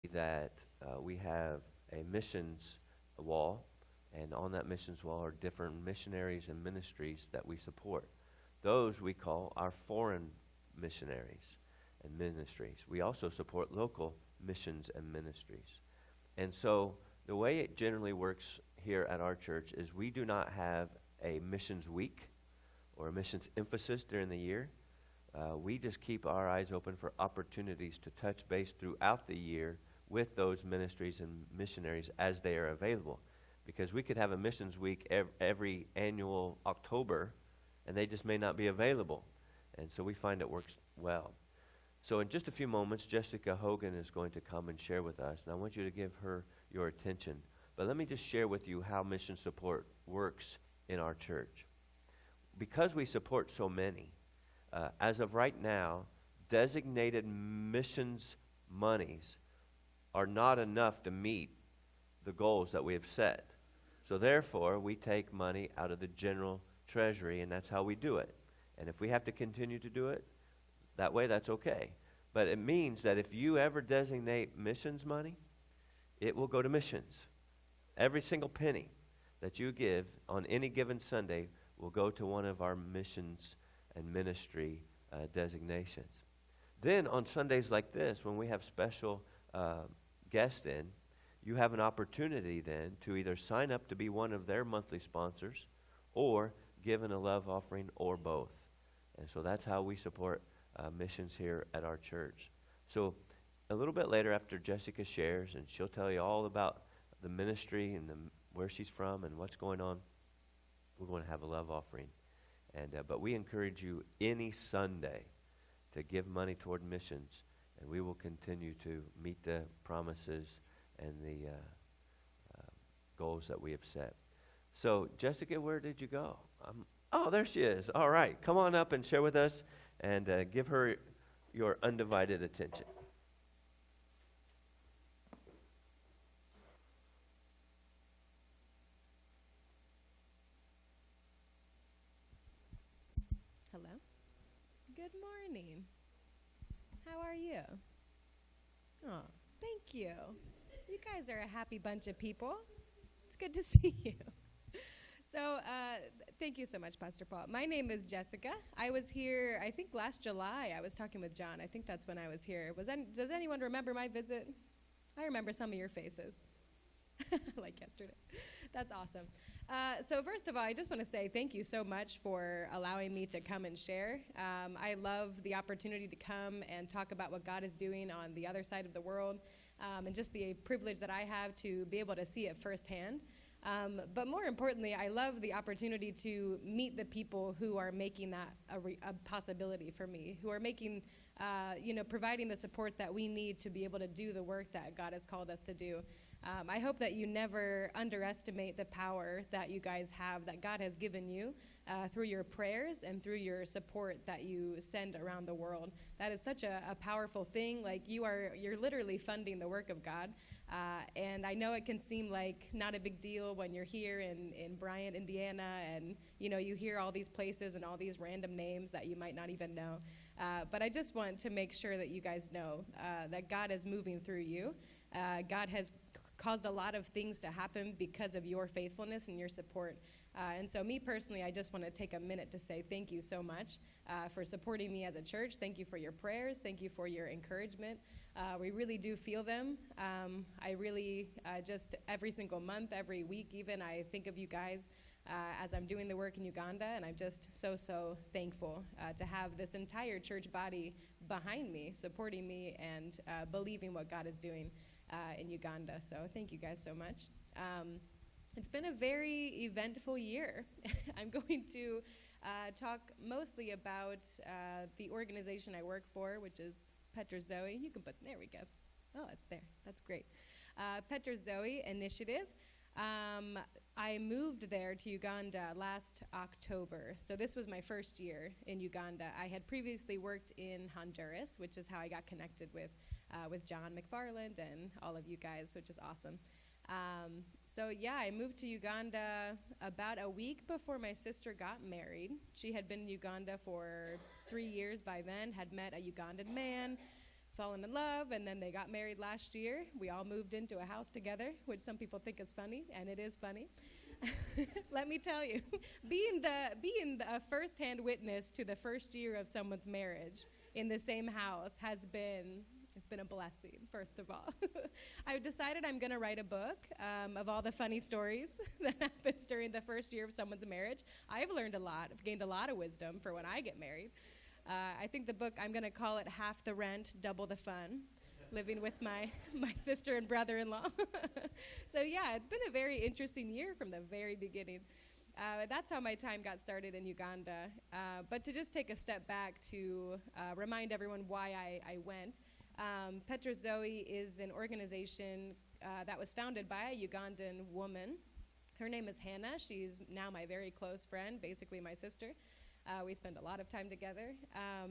that we have a missions wall, and on that missions wall are different missionaries and ministries that we support. Those we call our foreign missionaries and ministries. We also support local missions and ministries. And so the way it generally works here at our church is we do not have a missions week or a missions emphasis during the year. We just keep our eyes open for opportunities to touch base throughout the year with those ministries and missionaries as they are available. Because we could have a missions week every annual October, and they just may not be available. And so we find it works well. So in just a few moments, Jessica Hogan is going to come and share with us. And I want you to give her your attention. But let me just share with you how mission support works in our church. Because we support so many, as of right now, designated missions monies are not enough to meet the goals that we have set. So therefore, we take money out of the general treasury, and that's how we do it. And if we have to continue to do it that way, that's okay. But it means that if you ever designate missions money, it will go to missions. Every single penny that you give on any given Sunday will go to one of our missions and ministry designations. Then on Sundays like this, when we have special guests in, you have an opportunity then to either sign up to be one of their monthly sponsors or give in a love offering or both. And so that's how we support missions here at our church. So a little bit later after Jessica shares, and she'll tell you all about the ministry and where she's from and what's going on, we're going to have a love offering. And but we encourage you any Sunday to give money toward missions, and we will continue to meet the promises and the goals that we have set. So, Jessica, where did you go? Oh, there she is. All right. Come on up and share with us, and give her your undivided attention. Hello. Good morning. How are you? Oh, thank you. You guys are a happy bunch of people. It's good to see you. So, thank you so much, Pastor Paul. My name is Jessica. I was here, I think last July. I was talking with John. I think that's when I was here. Does anyone remember my visit? I remember some of your faces, like yesterday. That's awesome. So first of all, I just want to say thank you so much for allowing me to come and share. I love the opportunity to come and talk about what God is doing on the other side of the world, and just the privilege that I have to be able to see it firsthand. But more importantly, I love the opportunity to meet the people who are making that a possibility for me, who are making, providing the support that we need to be able to do the work that God has called us to do. I hope that you never underestimate the power that you guys have, that God has given you through your prayers and through your support that you send around the world. That is such a powerful thing. Like you're literally funding the work of God. And I know it can seem like not a big deal when you're here in Bryant, Indiana, and you hear all these places and all these random names that you might not even know. But I just want to make sure that you guys know that God is moving through you. God has caused a lot of things to happen because of your faithfulness and your support. And so me personally, I just want to take a minute to say thank you so much for supporting me as a church. Thank you for your prayers. Thank you for your encouragement. We really do feel them. I really just every single month, every week even, I think of you guys as I'm doing the work in Uganda, and I'm just so thankful to have this entire church body behind me, supporting me, and believing what God is doing in Uganda. So thank you guys so much. It's been a very eventful year. I'm going to talk mostly about the organization I work for, which is Petra Zoe. You can put, there we go. Oh, it's there. That's great. Petra Zoe Initiative. I moved there to Uganda last October. So this was my first year in Uganda. I had previously worked in Honduras, which is how I got connected with John McFarland and all of you guys, which is awesome. So yeah, I moved to Uganda about a week before my sister got married. She had been in Uganda for 3 years by then, had met a Ugandan man, fallen in love, and then they got married last year. We all moved into a house together, which some people think is funny, and it is funny. Let me tell you, being the first-hand witness to the first year of someone's marriage in the same house it's been a blessing, first of all. I've decided I'm going to write a book of all the funny stories that happens during the first year of someone's marriage. I've learned a lot. I've gained a lot of wisdom for when I get married. I think the book, I'm going to call it Half the Rent, Double the Fun, living with my sister and brother-in-law. So yeah, it's been a very interesting year from the very beginning. That's how my time got started in Uganda. But to just take a step back to remind everyone why I went, Petra Zoe is an organization that was founded by a Ugandan woman. Her name is Hannah. She's now my very close friend, basically my sister. We spend a lot of time together.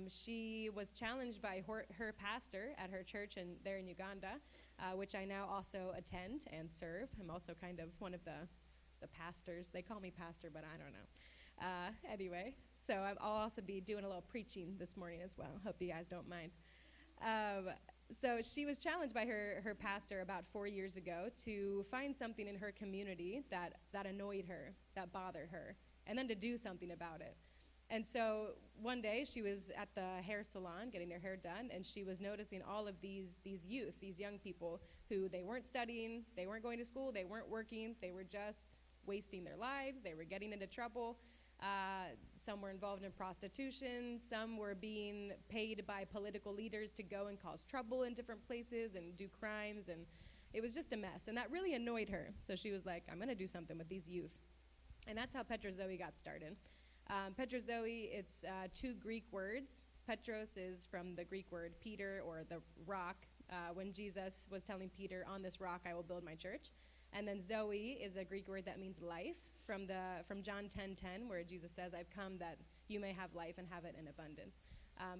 She was challenged by her pastor at her church there in Uganda, which I now also attend and serve. I'm also kind of one of the pastors. They call me pastor, but I don't know. Anyway, so I'll also be doing a little preaching this morning as well. Hope you guys don't mind. So she was challenged by her pastor about 4 years ago to find something in her community that annoyed her, that bothered her, and then to do something about it. And so one day she was at the hair salon getting their hair done, and she was noticing all of these youth, these young people who they weren't studying, they weren't going to school, they weren't working, they were just wasting their lives, they were getting into trouble. Some were involved in prostitution, some were being paid by political leaders to go and cause trouble in different places and do crimes, and it was just a mess. And that really annoyed her. So she was like, I'm going to do something with these youth. And that's how Petra Zoe got started. Petra Zoe, it's two Greek words. Petros is from the Greek word Peter, or the rock, when Jesus was telling Peter, on this rock I will build my church. And then Zoe is a Greek word that means life, from John 10:10, where Jesus says, I've come that you may have life and have it in abundance.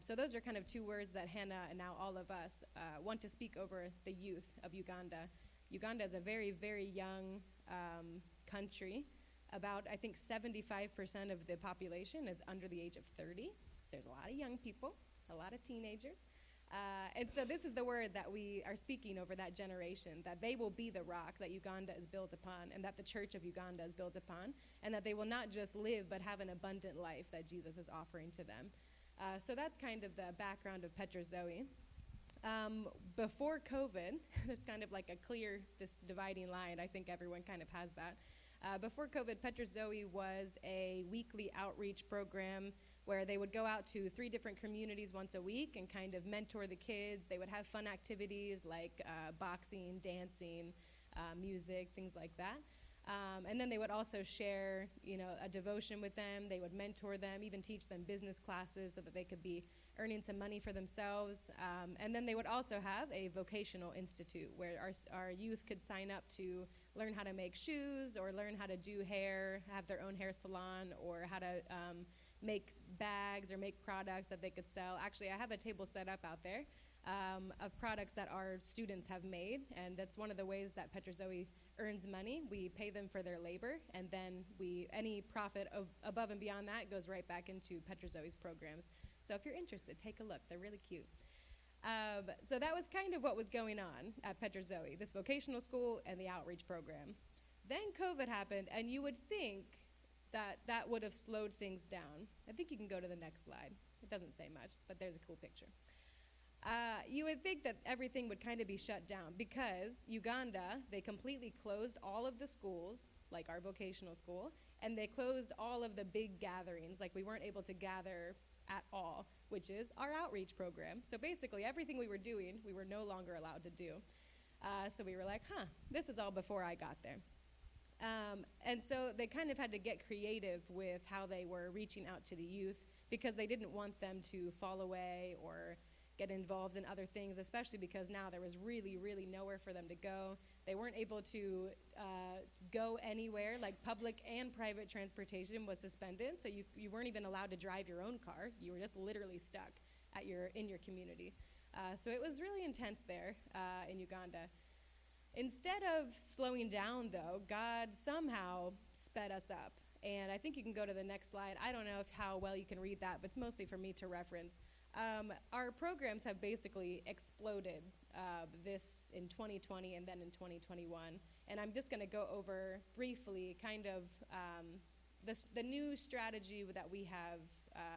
So those are kind of two words that Hannah and now all of us want to speak over the youth of Uganda. Uganda is a very, very young country. About, I think, 75% of the population is under the age of 30. So there's a lot of young people, a lot of teenagers. And so this is the word that we are speaking over that generation, that they will be the rock that Uganda is built upon, and that the church of Uganda is built upon, and that they will not just live but have an abundant life that Jesus is offering to them. So that's kind of the background of Petra Zoe. Before COVID, there's kind of like a clear dividing line. I think everyone kind of has that. Before COVID, Petra Zoe was a weekly outreach program where they would go out to 3 different communities once a week and kind of mentor the kids. They would have fun activities like boxing, dancing, music, things like that. And then they would also share, a devotion with them. They would mentor them, even teach them business classes so that they could be earning some money for themselves. And then they would also have a vocational institute where our youth could sign up to learn how to make shoes, or learn how to do hair, have their own hair salon, or how to make bags or make products that they could sell. Actually, I have a table set up out there of products that our students have made, and that's one of the ways that Petra Zoe earns money. We pay them for their labor, and then any profit above and beyond that goes right back into Petra Zoe's programs. So if you're interested, take a look. They're really cute. So that was kind of what was going on at Petra Zoe, this vocational school and the outreach program. Then COVID happened, and you would think that would have slowed things down. I think you can go to the next slide. It doesn't say much, but there's a cool picture. You would think that everything would kind of be shut down because Uganda, they completely closed all of the schools, like our vocational school, and they closed all of the big gatherings. Like, we weren't able to gather at all, which is our outreach program. So basically everything we were doing, we were no longer allowed to do. So we were like, this is all before I got there. And so they kind of had to get creative with how they were reaching out to the youth, because they didn't want them to fall away or get involved in other things, especially because now there was really, really nowhere for them to go. They weren't able to go anywhere, like public and private transportation was suspended, so you weren't even allowed to drive your own car. You were just literally stuck in your community. So it was really intense there in Uganda. Instead of slowing down, though, God somehow sped us up. And I think you can go to the next slide. I don't know how well you can read that, but it's mostly for me to reference. Our programs have basically exploded this in 2020 and then in 2021. And I'm just going to go over briefly kind of the new strategy that we have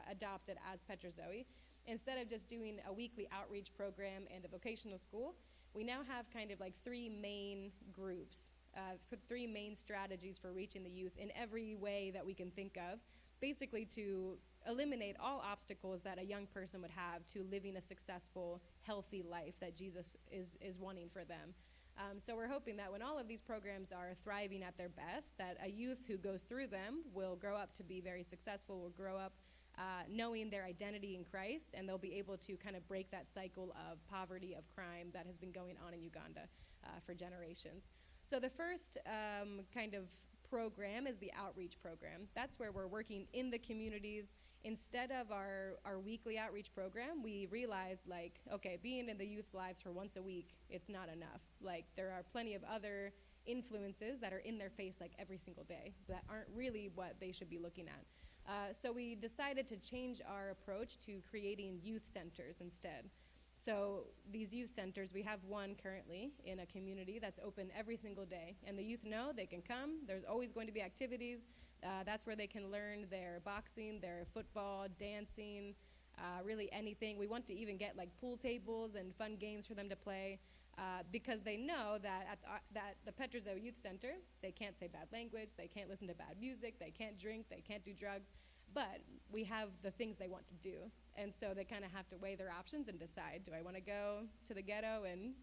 adopted as Petra Zoe. Instead of just doing a weekly outreach program and a vocational school, we now have kind of like three main groups, three main strategies for reaching the youth in every way that we can think of, basically to eliminate all obstacles that a young person would have to living a successful, healthy life that Jesus is wanting for them. So we're hoping that when all of these programs are thriving at their best, that a youth who goes through them will grow up to be very successful, will grow up knowing their identity in Christ, and they'll be able to kind of break that cycle of poverty, of crime that has been going on in Uganda for generations. So the first kind of program is the outreach program. That's where we're working in the communities. Instead of our weekly outreach program, we realized, like, okay, being in the youth's lives for once a week, it's not enough. Like, there are plenty of other influences that are in their face, like, every single day that aren't really what they should be looking at. So we decided to change our approach to creating youth centers instead. So these youth centers, we have one currently in a community that's open every single day. And the youth know they can come. There's always going to be activities. That's where they can learn their boxing, their football, dancing, really anything. We want to even get like pool tables and fun games for them to play because they know that at the Petra Zoe Youth Center, they can't say bad language, they can't listen to bad music, they can't drink, they can't do drugs. But we have the things they want to do. And so they kind of have to weigh their options and decide, do I want to go to the ghetto and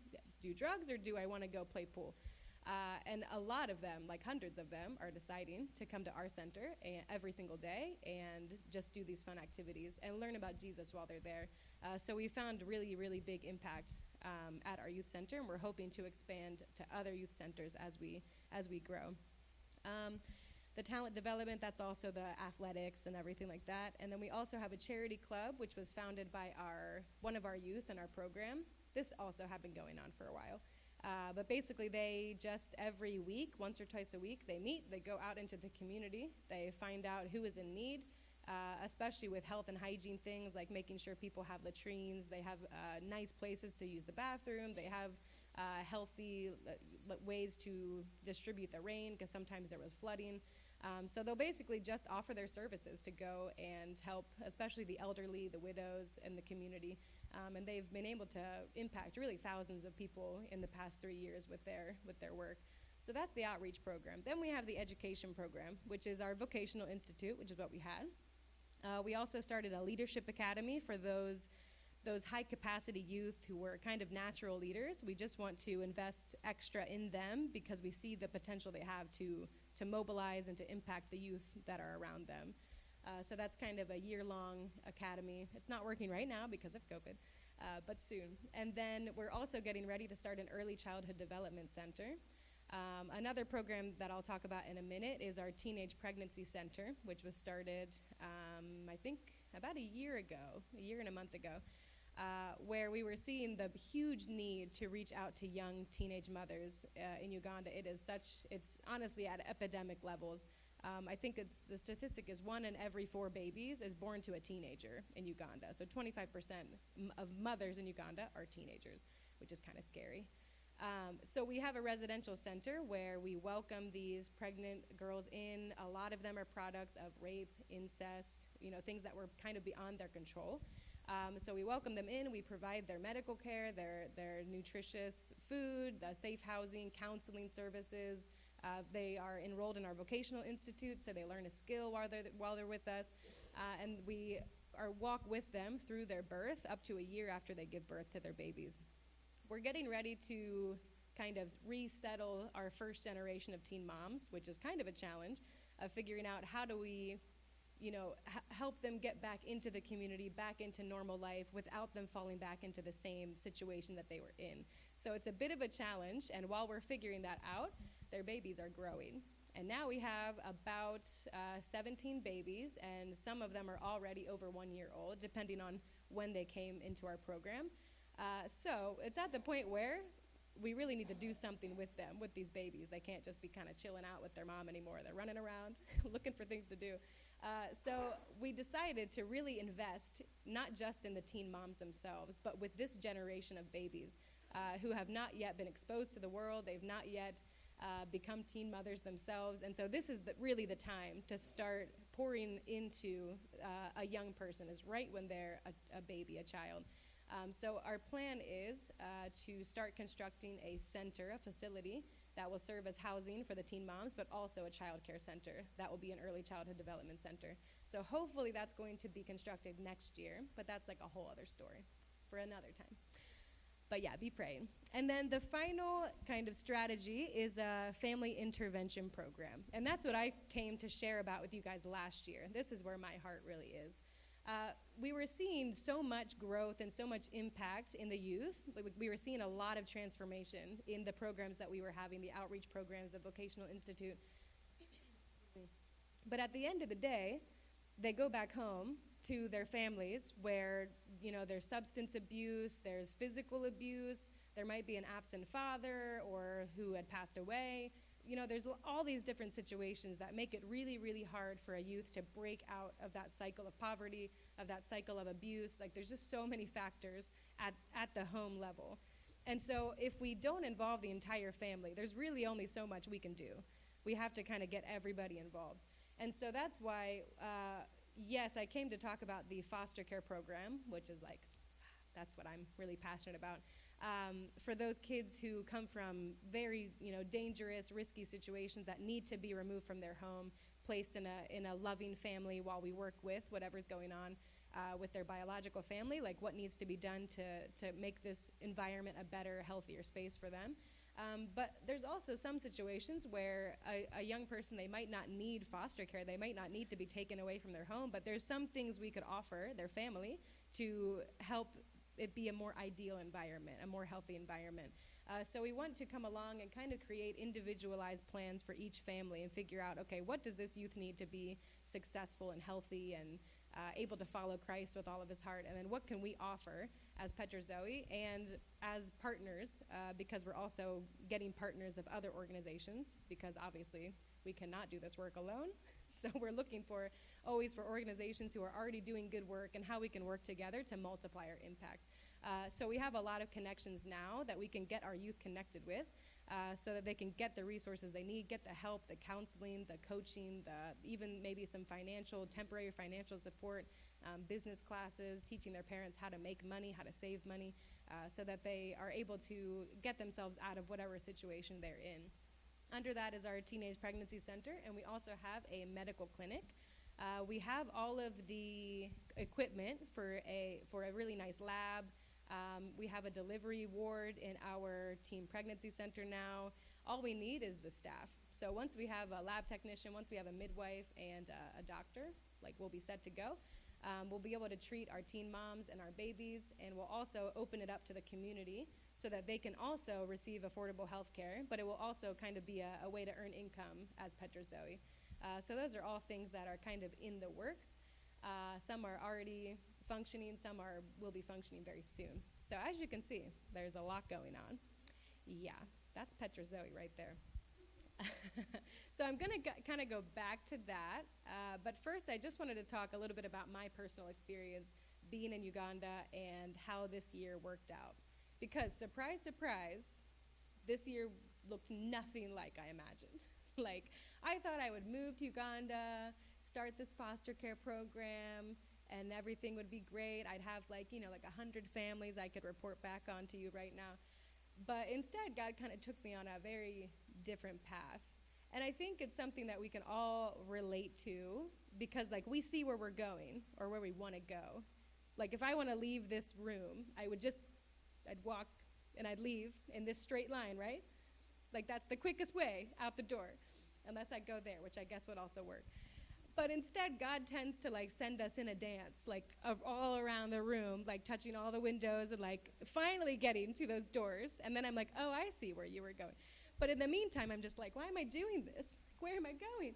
do drugs, or do I want to go play pool? And a lot of them, like hundreds of them, are deciding to come to our center every single day and just do these fun activities and learn about Jesus while they're there. So we found really, really big impact at our youth center, and we're hoping to expand to other youth centers as we grow. The talent development, that's also the athletics and everything like that. And then we also have a charity club, which was founded by one of our youth in our program. This also had been going on for a while. But basically, they just every week, once or twice a week, they meet, they go out into the community, they find out who is in need, especially with health and hygiene things, like making sure people have latrines, they have nice places to use the bathroom, they have healthy ways to distribute the rain, because sometimes there was flooding. So they'll basically just offer their services to go and help, especially the elderly, the widows, and the community. And they've been able to impact really thousands of people in the past 3 years with their work. So that's the outreach program. Then we have the education program, which is our vocational institute, which is what we had. We also started a leadership academy for those high-capacity youth who were kind of natural leaders. We just want to invest extra in them because we see the potential they have to mobilize and to impact the youth that are around them. So that's kind of a year-long academy. It's not working right now because of COVID, but soon. And then we're also getting ready to start an early childhood development center. Another program that I'll talk about in a minute is our Teenage Pregnancy Center, which was started, I think, about a year and a month ago, where we were seeing the huge need to reach out to young teenage mothers in Uganda. It's honestly at epidemic levels. I think the statistic is 1 in every 4 babies is born to a teenager in Uganda. So 25% of mothers in Uganda are teenagers, which is kind of scary. So we have a residential center where we welcome these pregnant girls in. A lot of them are products of rape, incest, things that were kind of beyond their control. So we welcome them in. We provide their medical care, their nutritious food, the safe housing, counseling services. They are enrolled in our vocational institute, so they learn a skill while they're with us. And we walk with them through their birth up to a year after they give birth to their babies. We're getting ready to kind of resettle our first generation of teen moms, which is kind of a challenge of figuring out how do we help them get back into the community, back into normal life without them falling back into the same situation that they were in. So it's a bit of a challenge, and while we're figuring that out, their babies are growing. And now we have about 17 babies, and some of them are already over 1 year old, depending on when they came into our program. So it's at the point where we really need to do something with them, with these babies. They can't just be kind of chilling out with their mom anymore. They're running around looking for things to do. So we decided to really invest, not just in the teen moms themselves, but with this generation of babies who have not yet been exposed to the world. They've not yet become teen mothers themselves. And so this is really the time to start pouring into a young person, is right when they're a baby, a child. So our plan is to start constructing a center, a facility that will serve as housing for the teen moms, but also a child care center that will be an early childhood development center. So hopefully that's going to be constructed next year, but that's like a whole other story for another time. But yeah, be praying. And then the final kind of strategy is a family intervention program. And that's what I came to share about with you guys last year. This is where my heart really is. We were seeing so much growth and so much impact in the youth. We were seeing a lot of transformation in the programs that we were having, the outreach programs, the Vocational Institute. But at the end of the day, they go back home to their families where, you know, there's substance abuse, there's physical abuse, there might be an absent father or who had passed away. You know, there's all these different situations that make it really, really hard for a youth to break out of that cycle of poverty, of that cycle of abuse. Like, there's just so many factors at the home level. And so if we don't involve the entire family, there's really only so much we can do. We have to kind of get everybody involved. And so that's why, yes, I came to talk about the foster care program, which is like, that's what I'm really passionate about. For those kids who come from very, dangerous, risky situations that need to be removed from their home, placed in a loving family while we work with whatever's going on with their biological family, like what needs to be done to make this environment a better, healthier space for them. But there's also some situations where a young person, they might not need foster care, they might not need to be taken away from their home, but there's some things we could offer their family to help it be a more ideal environment, a more healthy environment. So we want to come along and kind of create individualized plans for each family and figure out, okay, what does this youth need to be successful and healthy and able to follow Christ with all of his heart, and then what can we offer as Petra Zoe and as partners, because we're also getting partners of other organizations, because obviously we cannot do this work alone. So we're looking always for organizations who are already doing good work and how we can work together to multiply our impact. So we have a lot of connections now that we can get our youth connected with, so that they can get the resources they need, get the help, the counseling, the coaching, even maybe some temporary financial support, business classes, teaching their parents how to make money, how to save money, so that they are able to get themselves out of whatever situation they're in. Under that is our Teenage Pregnancy Center, and we also have a medical clinic. We have all of the equipment for a really nice lab. We have a delivery ward in our Teen Pregnancy Center now. All we need is the staff. So once we have a lab technician, once we have a midwife and a doctor, we'll be set to go. We'll be able to treat our teen moms and our babies, and we'll also open it up to the community so that they can also receive affordable health care, but it will also kind of be a way to earn income as Petra Zoe. So those are all things that are kind of in the works. Some are already functioning, some will be functioning very soon. So as you can see, there's a lot going on. Yeah, that's Petra Zoe right there. So I'm going to kind of go back to that, but first I just wanted to talk a little bit about my personal experience being in Uganda and how this year worked out. Because, surprise, surprise, this year looked nothing like I imagined. I thought I would move to Uganda, start this foster care program, and everything would be great. I'd have 100 families I could report back on to you right now. But instead, God kind of took me on a very different path. And I think it's something that we can all relate to, because we see where we're going or where we want to go. If I want to leave this room, I'd walk and I'd leave in this straight line, right? That's the quickest way out the door, unless I go there, which I guess would also work. But instead, God tends to send us in a dance, all around the room, touching all the windows and finally getting to those doors. And then I'm oh, I see where you were going. But in the meantime, I'm just why am I doing this? Where am I going?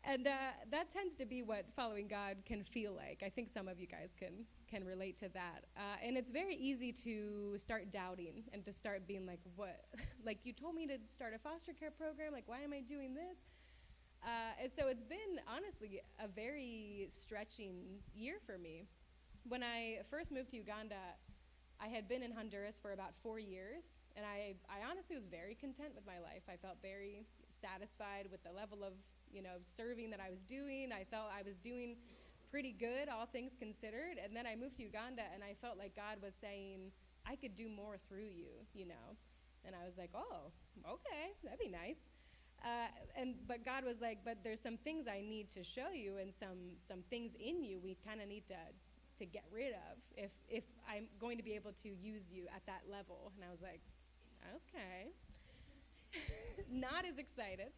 And that tends to be what following God can feel like. I think some of you guys can relate to that. And it's very easy to start doubting and to start being like, what? Like, you told me to start a foster care program. Like, why am I doing this? And so it's been, honestly, a very stretching year for me. When I first moved to Uganda, I had been in Honduras for about 4 years, and I honestly was very content with my life. I felt very satisfied with the level of serving that I was doing. I felt I was doing pretty good, all things considered. And then I moved to Uganda, and I felt like God was saying, I could do more through you. And I was like, oh, okay, that'd be nice. But God was like, but there's some things I need to show you, and some things in you we kind of need to get rid of if I'm going to be able to use you at that level. And I was like, okay. Not as excited.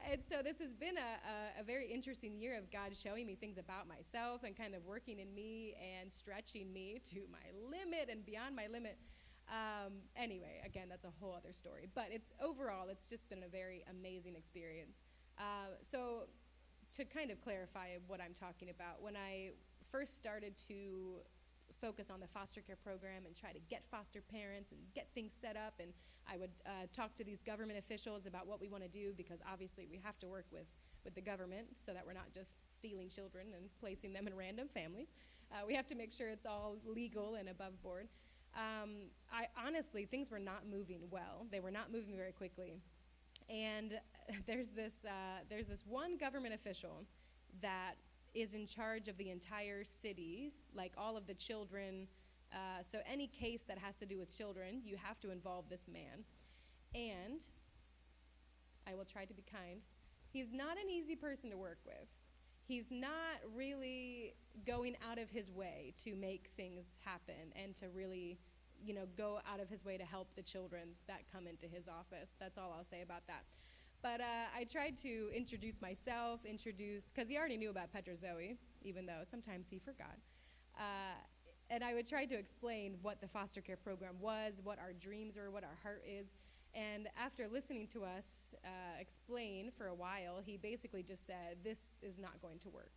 And so this has been a very interesting year of God showing me things about myself and kind of working in me and stretching me to my limit and beyond my limit. Anyway, again, that's a whole other story. But overall, it's just been a very amazing experience. So to kind of clarify what I'm talking about, when I first started to focus on the foster care program and try to get foster parents and get things set up, and I would talk to these government officials about what we want to do, because obviously we have to work with the government so that we're not just stealing children and placing them in random families. We have to make sure it's all legal and above board. Honestly, things were not moving well. They were not moving very quickly. And there's this one government official that is in charge of the entire city, like all of the children. So any case that has to do with children, you have to involve this man. And I will try to be kind. He's not an easy person to work with. He's not really going out of his way to make things happen and to really, go out of his way to help the children that come into his office. That's all I'll say about that. But I tried to introduce myself, because he already knew about Petra Zoe, even though sometimes he forgot. And I would try to explain what the foster care program was, what our dreams were, what our heart is. And after listening to us explain for a while, he basically just said, this is not going to work.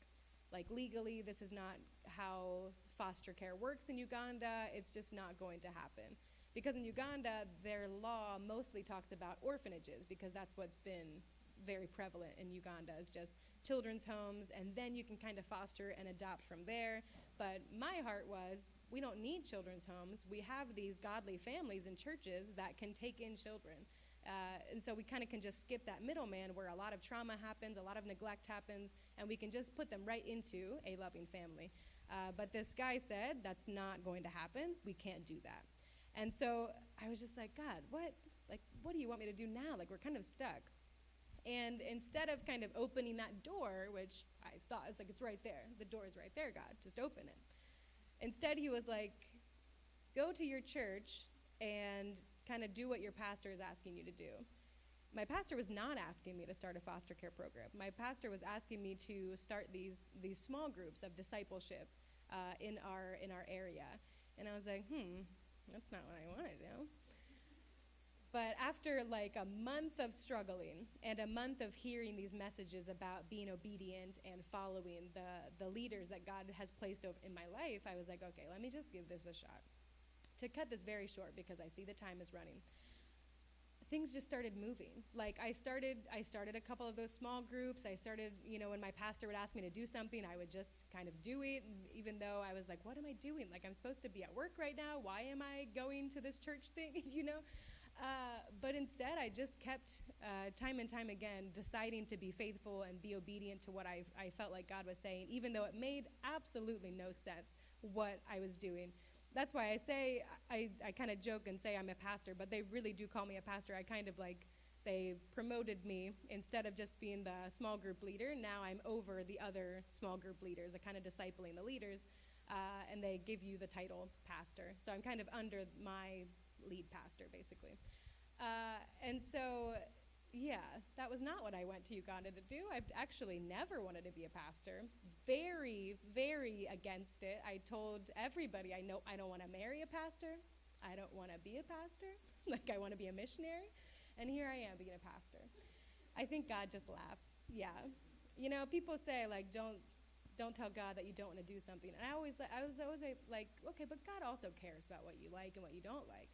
Like, legally, this is not how foster care works in Uganda. It's just not going to happen. Because in Uganda, their law mostly talks about orphanages, because that's what's been very prevalent in Uganda, is just children's homes, and then you can kind of foster and adopt from there. But my heart was, we don't need children's homes. We have these godly families and churches that can take in children. And so we kind of can just skip that middleman where a lot of trauma happens, a lot of neglect happens, and we can just put them right into a loving family. But this guy said, that's not going to happen. We can't do that. And so I was just like, God, what do you want me to do now? Like, we're kind of stuck. And instead of kind of opening that door, which I thought, it's like, it's right there. The door is right there, God. Just open it. Instead, he was like, go to your church and kind of do what your pastor is asking you to do. My pastor was not asking me to start a foster care program. My pastor was asking me to start these small groups of discipleship in our area. And I was like, that's not what I want to do. But after like a month of struggling and a month of hearing these messages about being obedient and following the leaders that God has placed in my life, I was like, okay, let me just give this a shot. To cut this very short, because I see the time is running, things just started moving. Like, I started a couple of those small groups. I started, when my pastor would ask me to do something, I would just kind of do it, even though I was like, what am I doing? Like, I'm supposed to be at work right now. Why am I going to this church thing, But instead, I just kept, time and time again, deciding to be faithful and be obedient to what I felt like God was saying, even though it made absolutely no sense what I was doing. That's why I say, I kind of joke and say I'm a pastor, but they really do call me a pastor. I kind of like, they promoted me. Instead of just being the small group leader, now I'm over the other small group leaders, kind of discipling the leaders, and they give you the title pastor. So I'm kind of under my lead pastor, basically. And so, yeah, that was not what I went to Uganda to do. I've actually never wanted to be a pastor. Very, very against it. I told everybody, I don't want to marry a pastor. I don't want to be a pastor. Like, I want to be a missionary. And here I am being a pastor. I think God just laughs. Yeah. People say, like, don't tell God that you don't want to do something. And I was always like, okay, but God also cares about what you like and what you don't like.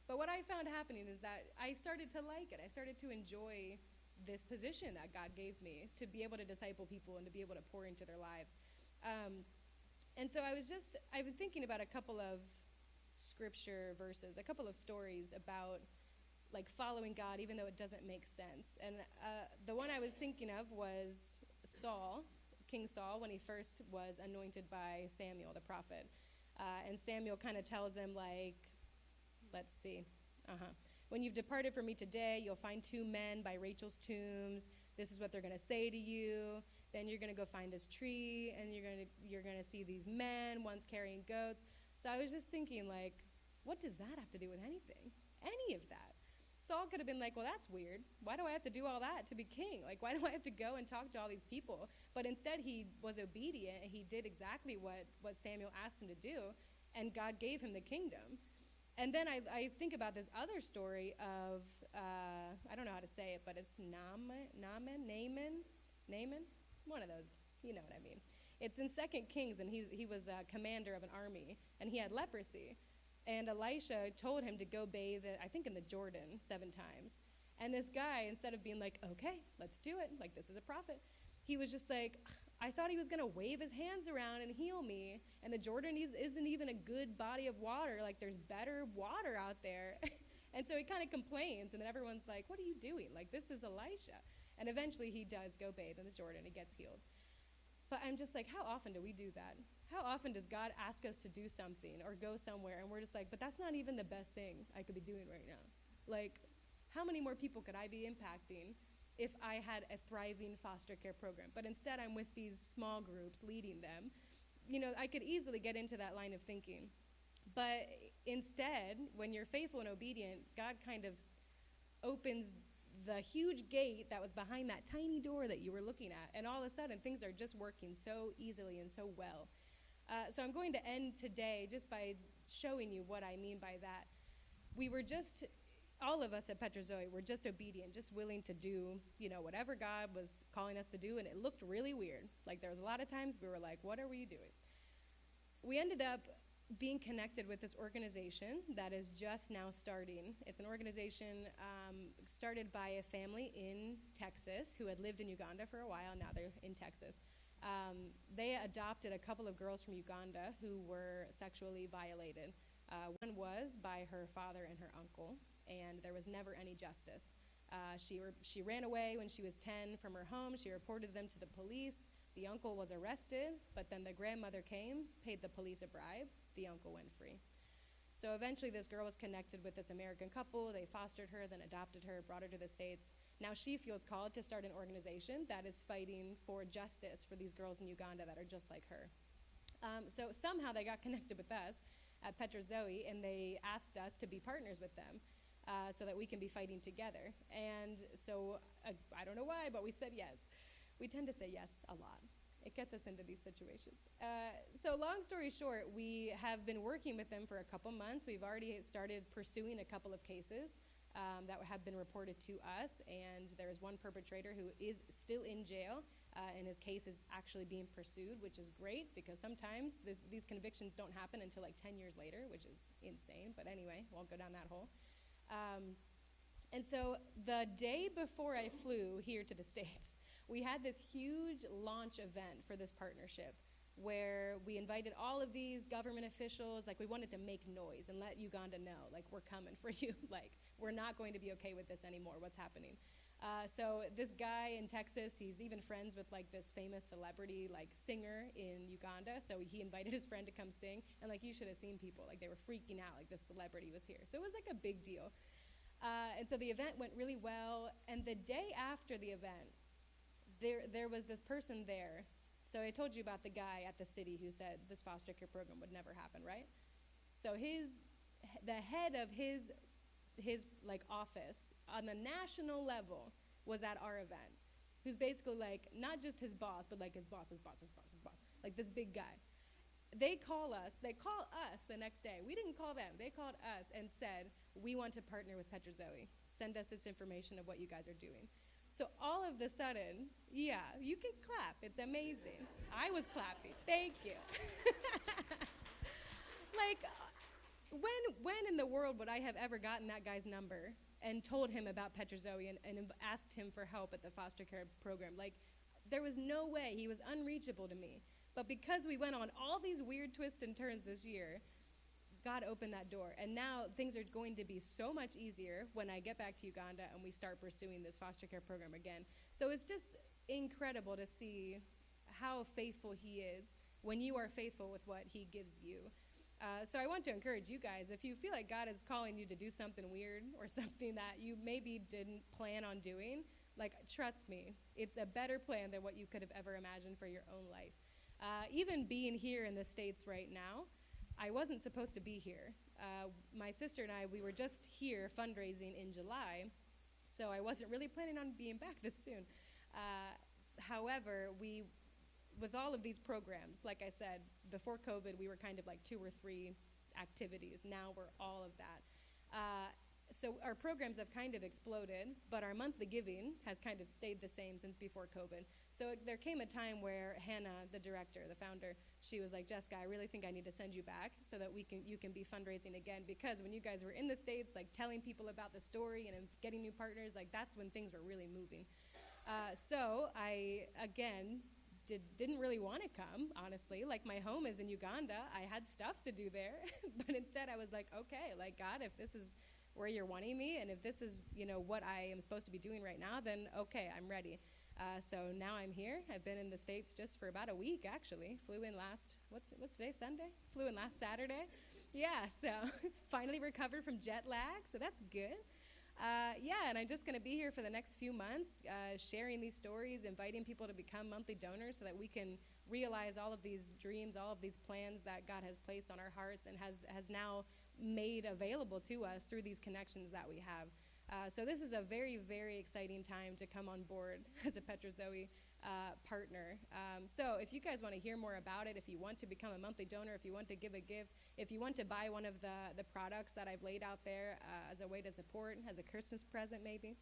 But what I found happening is that I started to like it. I started to enjoy this position that God gave me to be able to disciple people and to be able to pour into their lives. And so I've been thinking about a couple of scripture verses, a couple of stories about like following God even though it doesn't make sense. And the one I was thinking of was King Saul, when he first was anointed by Samuel, the prophet. And Samuel kind of tells him, like, let's see. When you've departed from me today, you'll find 2 men by Rachel's tombs. This is what they're going to say to you. Then you're going to go find this tree, and you're going to see these men, one's carrying goats. So I was just thinking, like, what does that have to do with anything? Any of that? Saul could have been like, well, that's weird. Why do I have to do all that to be king? Like, why do I have to go and talk to all these people? But instead, he was obedient, and he did exactly what Samuel asked him to do, and God gave him the kingdom. And then I think about this other story of, I don't know how to say it, but it's Naaman, one of those, you know what I mean. It's in 2 Kings, and he was a commander of an army, and he had leprosy. And Elisha told him to go bathe, I think, in the Jordan 7 times. And this guy, instead of being like, okay, let's do it, like this is a prophet, he was just like, I thought he was going to wave his hands around and heal me. And the Jordan isn't even a good body of water. Like, there's better water out there. And so he kind of complains, and then everyone's like, what are you doing? Like, this is Elisha. And eventually he does go bathe in the Jordan. He gets healed. But I'm just like, how often do we do that? How often does God ask us to do something or go somewhere, and we're just like, but that's not even the best thing I could be doing right now? Like, how many more people could I be impacting if I had a thriving foster care program? But instead, I'm with these small groups, leading them. I could easily get into that line of thinking. But instead, when you're faithful and obedient, God kind of opens the huge gate that was behind that tiny door that you were looking at. And all of a sudden, things are just working so easily and so well. So I'm going to end today just by showing you what I mean by that. We were just, all of us at Petra Zoe were just obedient, just willing to do, whatever God was calling us to do, and it looked really weird. Like, there was a lot of times we were like, what are we doing? We ended up being connected with this organization that is just now starting. It's an organization started by a family in Texas who had lived in Uganda for a while. Now they're in Texas. They adopted a couple of girls from Uganda who were sexually violated. One was by her father and her uncle, and there was never any justice. She ran away when she was 10 from her home. She reported them to the police. The uncle was arrested, but then the grandmother came, paid the police a bribe. The uncle went free. So eventually this girl was connected with this American couple. They fostered her, then adopted her, brought her to the States. Now she feels called to start an organization that is fighting for justice for these girls in Uganda that are just like her. So somehow they got connected with us at Petra Zoe, and they asked us to be partners with them so that we can be fighting together. And so I don't know why, but we said yes. We tend to say yes a lot. It gets us into these situations. So long story short, we have been working with them for a couple months. We've already started pursuing a couple of cases that have been reported to us, and there is one perpetrator who is still in jail, and his case is actually being pursued, which is great because sometimes these convictions don't happen until like 10 years later, which is insane. But anyway, won't go down that hole. And so the day before I flew here to the States, we had this huge launch event for this partnership where we invited all of these government officials. Like, we wanted to make noise and let Uganda know, like, we're coming for you. Like, we're not going to be okay with this anymore. What's happening? So this guy in Texas, he's even friends with, like, this famous celebrity, like, singer in Uganda. So he invited his friend to come sing. And, like, you should have seen people. Like, they were freaking out, like, this celebrity was here. So it was, like, a big deal. And so the event went really well. And the day after the event, there was this person there. So I told you about the guy at the city who said this foster care program would never happen, right? So the head of his like office on the national level was at our event, who's basically like not just his boss, but like his boss's boss, like this big guy. They call us the next day. We didn't call them. They called us and said, we want to partner with Petra Zoe. Send us this information of what you guys are doing. So all of the sudden, yeah, you can clap. It's amazing. I was clapping. Thank you. Like, when in the world would I have ever gotten that guy's number and told him about Petrozoe and asked him for help at the foster care program? Like, there was no way. He was unreachable to me. But because we went on all these weird twists and turns this year, God opened that door. And now things are going to be so much easier when I get back to Uganda and we start pursuing this foster care program again. So it's just incredible to see how faithful he is when you are faithful with what he gives you. So I want to encourage you guys, if you feel like God is calling you to do something weird or something that you maybe didn't plan on doing, like, trust me, it's a better plan than what you could have ever imagined for your own life. Even being here in the States right now, I wasn't supposed to be here. My sister and I, we were just here fundraising in July, so I wasn't really planning on being back this soon. However, with all of these programs, like I said, before COVID, we were kind of like 2 or 3 activities. Now we're all of that. So our programs have kind of exploded, but our monthly giving has kind of stayed the same since before COVID. So there came a time where Hannah, the director, the founder, she was like, Jessica, I really think I need to send you back so that you can be fundraising again, because when you guys were in the States, like telling people about the story and getting new partners, like that's when things were really moving. So I, again, didn't really want to come, honestly. Like, my home is in Uganda. I had stuff to do there. But instead I was like, okay, like, God, if this is where you're wanting me, and if this is, what I am supposed to be doing right now, then okay, I'm ready. So now I'm here. I've been in the States just for about a week, actually. Flew in what's today, Sunday? Flew in last Saturday. Yeah, so finally recovered from jet lag, so that's good. And I'm just going to be here for the next few months, sharing these stories, inviting people to become monthly donors so that we can realize all of these dreams, all of these plans that God has placed on our hearts and has now made available to us through these connections that we have. So this is a very, very exciting time to come on board as a Petrozoe partner. So if you guys want to hear more about it, if you want to become a monthly donor, if you want to give a gift, if you want to buy one of the products that I've laid out there as a way to support, as a Christmas present maybe,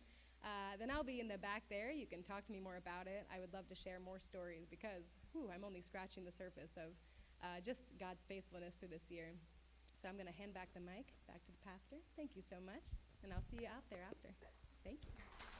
then I'll be in the back there. You can talk to me more about it. I would love to share more stories because I'm only scratching the surface of just God's faithfulness through this year. So I'm going to hand back the mic back to the pastor. Thank you so much, and I'll see you out there after. Thank you.